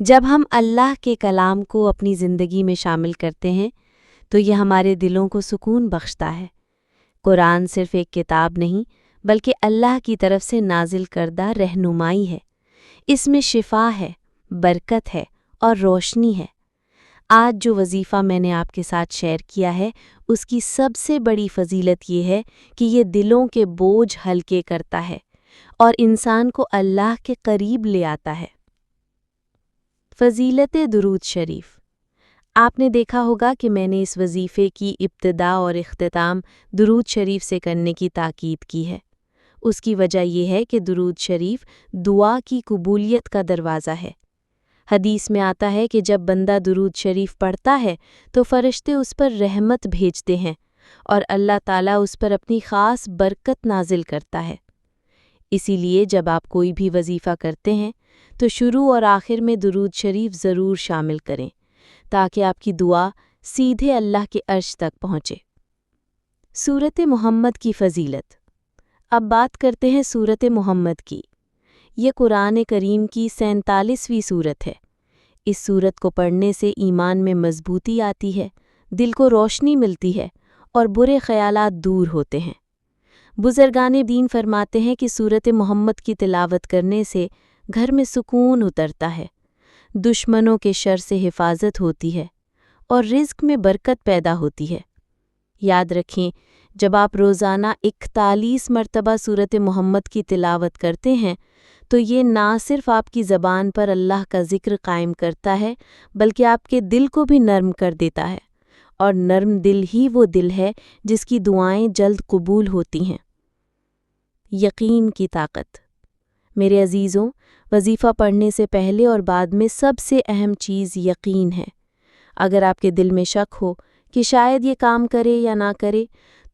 جب ہم اللہ کے کلام کو اپنی زندگی میں شامل کرتے ہیں تو یہ ہمارے دلوں کو سکون بخشتا ہے۔ قرآن صرف ایک کتاب نہیں بلکہ اللہ کی طرف سے نازل کردہ رہنمائی ہے۔ اس میں شفا ہے، برکت ہے اور روشنی ہے۔ آج جو وظیفہ میں نے آپ کے ساتھ شیئر کیا ہے اس کی سب سے بڑی فضیلت یہ ہے کہ یہ دلوں کے بوجھ ہلکے کرتا ہے اور انسان کو اللہ کے قریب لے آتا ہے۔ فضیلت درود شریف۔ آپ نے دیکھا ہوگا کہ میں نے اس وظیفے کی ابتدا اور اختتام درود شریف سے کرنے کی تاکید کی ہے۔ اس کی وجہ یہ ہے کہ درود شریف دعا کی قبولیت کا دروازہ ہے۔ حدیث میں آتا ہے کہ جب بندہ درود شریف پڑھتا ہے تو فرشتے اس پر رحمت بھیجتے ہیں اور اللہ تعالیٰ اس پر اپنی خاص برکت نازل کرتا ہے۔ اسی لیے جب آپ کوئی بھی وظیفہ کرتے ہیں تو شروع اور آخر میں درود شریف ضرور شامل کریں تاکہ آپ کی دعا سیدھے اللہ کے عرش تک پہنچے۔ سورت محمد کی فضیلت۔ اب بات کرتے ہیں سورت محمد کی۔ یہ قرآن کریم کی 47ویں سورت ہے۔ اس سورت کو پڑھنے سے ایمان میں مضبوطی آتی ہے، دل کو روشنی ملتی ہے اور برے خیالات دور ہوتے ہیں۔ بزرگان دین فرماتے ہیں کہ سورت محمد کی تلاوت کرنے سے گھر میں سکون اترتا ہے، دشمنوں کے شر سے حفاظت ہوتی ہے اور رزق میں برکت پیدا ہوتی ہے۔ یاد رکھیں، جب آپ روزانہ 41 مرتبہ سورت محمد کی تلاوت کرتے ہیں تو یہ نہ صرف آپ کی زبان پر اللہ کا ذکر قائم کرتا ہے بلکہ آپ کے دل کو بھی نرم کر دیتا ہے، اور نرم دل ہی وہ دل ہے جس کی دعائیں جلد قبول ہوتی ہیں۔ یقین کی طاقت۔ میرے عزیزوں، وظیفہ پڑھنے سے پہلے اور بعد میں سب سے اہم چیز یقین ہے۔ اگر آپ کے دل میں شک ہو کہ شاید یہ کام کرے یا نہ کرے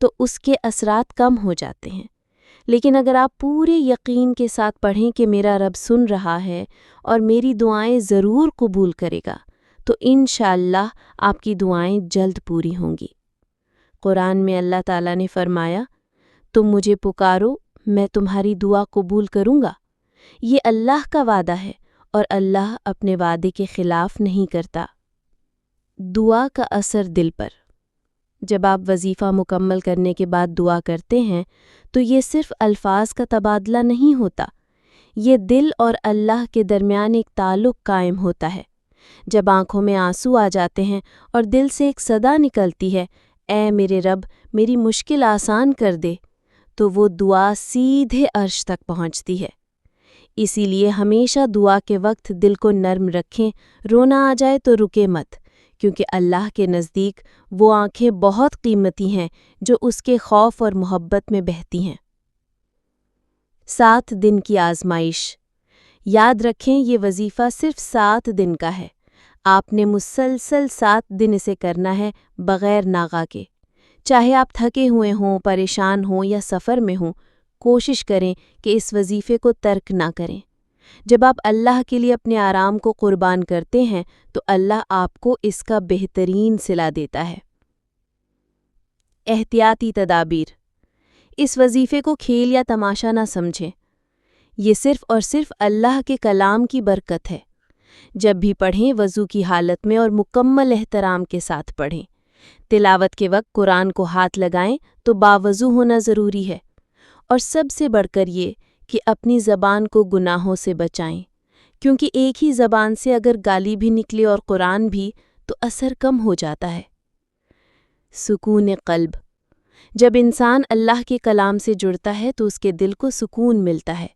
تو اس کے اثرات کم ہو جاتے ہیں، لیکن اگر آپ پورے یقین کے ساتھ پڑھیں کہ میرا رب سن رہا ہے اور میری دعائیں ضرور قبول کرے گا تو انشاءاللہ آپ کی دعائیں جلد پوری ہوں گی۔ قرآن میں اللہ تعالیٰ نے فرمایا، تم مجھے پکارو میں تمہاری دعا قبول کروں گا۔ یہ اللہ کا وعدہ ہے اور اللہ اپنے وعدے کے خلاف نہیں کرتا۔ دعا کا اثر دل پر۔ جب آپ وظیفہ مکمل کرنے کے بعد دعا کرتے ہیں تو یہ صرف الفاظ کا تبادلہ نہیں ہوتا، یہ دل اور اللہ کے درمیان ایک تعلق قائم ہوتا ہے۔ جب آنکھوں میں آنسو آ جاتے ہیں اور دل سے ایک صدا نکلتی ہے، اے میرے رب میری مشکل آسان کر دے، تو وہ دعا سیدھے عرش تک پہنچتی ہے۔ اسی لیے ہمیشہ دعا کے وقت دل کو نرم رکھیں، رونا آ جائے تو رکے مت، کیونکہ اللہ کے نزدیک وہ آنکھیں بہت قیمتی ہیں جو اس کے خوف اور محبت میں بہتی ہیں۔ 7 دن کی آزمائش۔ یاد رکھیں یہ وظیفہ صرف 7 دن کا ہے۔ آپ نے مسلسل 7 دن اسے کرنا ہے بغیر ناغہ کے۔ چاہے آپ تھکے ہوئے ہوں، پریشان ہوں یا سفر میں ہوں، کوشش کریں کہ اس وظیفے کو ترک نہ کریں۔ جب آپ اللہ کے لیے اپنے آرام کو قربان کرتے ہیں تو اللہ آپ کو اس کا بہترین صلہ دیتا ہے۔ احتیاطی تدابیر۔ اس وظیفے کو کھیل یا تماشا نہ سمجھیں، یہ صرف اور صرف اللہ کے کلام کی برکت ہے۔ جب بھی پڑھیں وضو کی حالت میں اور مکمل احترام کے ساتھ پڑھیں۔ تلاوت کے وقت قرآن کو ہاتھ لگائیں تو باوضو ہونا ضروری ہے، اور سب سے بڑھ کر یہ کہ اپنی زبان کو گناہوں سے بچائیں، کیونکہ ایک ہی زبان سے اگر گالی بھی نکلے اور قرآن بھی تو اثر کم ہو جاتا ہے۔ سکون قلب۔ جب انسان اللہ کے کلام سے جڑتا ہے تو اس کے دل کو سکون ملتا ہے،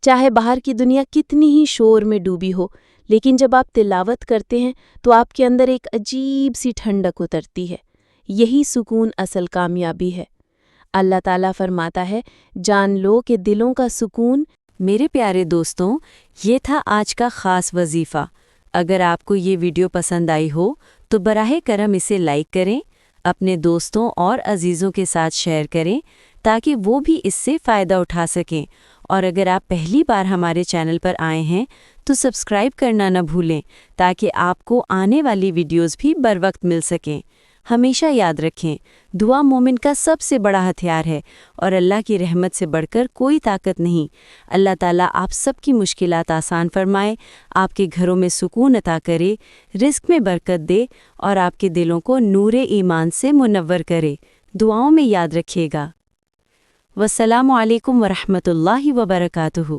چاہے باہر کی دنیا کتنی ہی شور میں ڈوبی ہو، لیکن جب آپ تلاوت کرتے ہیں تو آپ کے اندر ایک عجیب سی ٹھنڈک اترتی ہے۔ یہی سکون اصل کامیابی ہے۔ اللہ تعالیٰ فرماتا ہے، جان لو کہ دلوں کا سکون۔ میرے پیارے دوستوں، یہ تھا آج کا خاص وظیفہ۔ اگر آپ کو یہ ویڈیو پسند آئی ہو تو براہ کرم اسے لائک کریں، اپنے دوستوں اور عزیزوں کے ساتھ شیئر کریں تاکہ وہ بھی اس سے فائدہ اٹھا سکیں، اور اگر آپ پہلی بار ہمارے چینل پر آئے ہیں تو سبسکرائب کرنا نہ بھولیں تاکہ آپ کو آنے والی ویڈیوز بھی بروقت مل سکیں۔ ہمیشہ یاد رکھیں، دعا مومن کا سب سے بڑا ہتھیار ہے اور اللہ کی رحمت سے بڑھ کر کوئی طاقت نہیں۔ اللہ تعالیٰ آپ سب کی مشکلات آسان فرمائے، آپ کے گھروں میں سکون عطا کرے، رزق میں برکت دے اور آپ کے دلوں کو نور ایمان سے منور کرے۔ دعاؤں میں یاد رکھیے گا۔ والسلام علیکم ورحمۃ اللہ وبرکاتہ۔